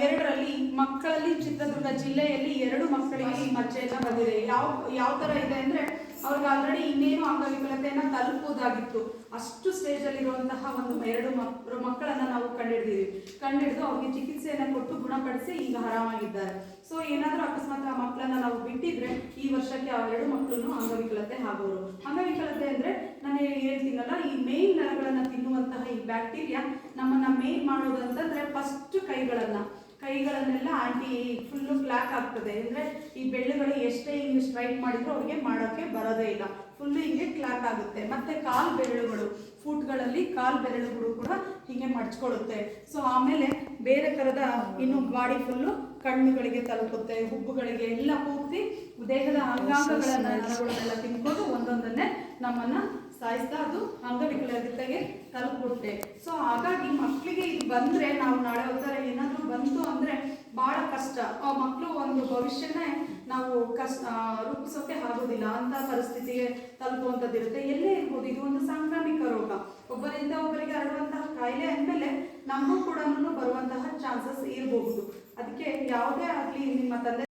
ಎರಡರಲ್ಲಿ ಮಕ್ಕಳಲ್ಲಿ ಚಿತ್ರದುರ್ಗ ಜಿಲ್ಲೆಯಲ್ಲಿ 2 ಮಕ್ಕಳಿಗೆ ಈ ಮಚ್ಚೆಯನ್ನು ಬಂದಿದೆ. ಯಾವ ಥರ ಇದೆ ಅಂದರೆ ಅವ್ರಿಗೆ ಆಲ್ರೆಡಿ ಇನ್ನೇನು ಅಂಗವಿಕಲತೆಯನ್ನು ತಲುಪುವುದಾಗಿತ್ತು. ಅಷ್ಟು ಸ್ಟೇಜಲ್ಲಿರುವಂತಹ ಒಂದು 2 ಮಕ್ಕಳನ್ನು ನಾವು ಕಂಡಿಡಿದು ಅವ್ರಿಗೆ ಚಿಕಿತ್ಸೆಯನ್ನು ಕೊಟ್ಟು ಗುಣಪಡಿಸಿ ಈಗ ಆರಾಮಾಗಿದ್ದಾರೆ. ಸೊ ಏನಾದರೂ ಅಕಸ್ಮಾತ್ ಆ ಮಕ್ಕಳನ್ನ ನಾವು ಬಿಟ್ಟಿದ್ರೆ ಈ ವರ್ಷಕ್ಕೆ ಆ 2 ಮಕ್ಕಳನ್ನು ಅಂಗವಿಕಲತೆ ಆಗೋರು. ಅಂಗವಿಕಲತೆ ಅಂದರೆ ನಾನು ಹೇಳ್ತೀನಲ್ಲ, ಈ ಮೇನ್ ನರಗಳನ್ನು ತಿನ್ನುವಂತಹ ಈ ಬ್ಯಾಕ್ಟೀರಿಯಾ ನಮ್ಮನ್ನ ಮೇನ್ ಮಾಡೋದು ಅಂತಂದ್ರೆ ಫಸ್ಟ್ ಕೈಗಳನ್ನೆಲ್ಲ ಫುಲ್ಲು ಬ್ಲ್ಯಾಕ್ ಆಗ್ತದೆ. ಅಂದರೆ ಈ ಬೆಳ್ಳುಗಳು ಎಷ್ಟೇ ಹಿಂಗೆ ಸ್ಟ್ರೈಕ್ ಮಾಡಿದ್ರು ಅವ್ರಿಗೆ ಮಾಡೋಕ್ಕೆ ಬರೋದೇ ಇಲ್ಲ, ಫುಲ್ಲು ಹಿಂಗೆ ಕ್ಲಾಕ್ ಆಗುತ್ತೆ. ಮತ್ತು ಕಾಲು ಬೆರಳುಗಳು, ಫುಟ್ಗಳಲ್ಲಿ ಕಾಲು ಬೆರಳುಗಳು ಕೂಡ ಹೀಗೆ ಮಡ್ಚ್ಕೊಳ್ಳುತ್ತೆ. ಸೊ ಆಮೇಲೆ ಬೇರೆ ಥರದ ಇನ್ನು ಬಾಡಿ ಫುಲ್ಲು ಕಣ್ಣುಗಳಿಗೆ ತಲುಪುತ್ತೆ, ಹುಬ್ಬುಗಳಿಗೆ ಎಲ್ಲ ಪೂರ್ತಿ ದೇಹದ ನರಗಳನ್ನೆಲ್ಲ ತಿನ್ಕೊಂಡು ಒಂದೊಂದನ್ನೇ ನಮ್ಮನ್ನು ಸಾಯಿಸ್ತಾ ಅದು ಅಂಗವಿಕಲತೆಗೆ ತಲುಪುತ್ತೆ. ಸೊ ಹಾಗಾಗಿ ಮಕ್ಕಳಿಗೆ ಇದು ಬಂದರೆ ನಾವು ನಾಳೆ ಹೋಗ್ತಾರೆ ಏನಾದರೂ ಬಂತು ಅಂದರೆ ಭಾಳ ಕಷ್ಟ. ಆ ಮಕ್ಕಳು ಒಂದು ಭವಿಷ್ಯನೇ ನಾವು ರೂಪಿಸೋಕೆ ಆಗೋದಿಲ್ಲ ಅಂತ ಪರಿಸ್ಥಿತಿಗೆ ತಲುಪುವಂಥದ್ದು ಇರುತ್ತೆ. ಎಲ್ಲೇ ಇರ್ಬೋದು, ಇದು ಒಂದು ಸಾಂಕ್ರಾಮಿಕ ರೋಗ, ಒಬ್ಬರಿಂದ ಒಬ್ಬರಿಗೆ ಹರಡುವಂತಹ ಕಾಯಿಲೆ ಅಂದಮೇಲೆ ನಮಗೂ ಕೂಡ ಬರುವಂತಹ ಚಾನ್ಸಸ್ ಇರಬಹುದು. ಅದಕ್ಕೆ ಯಾವುದೇ ಆಗಲಿ ನಿಮ್ಮ ತಂದೆ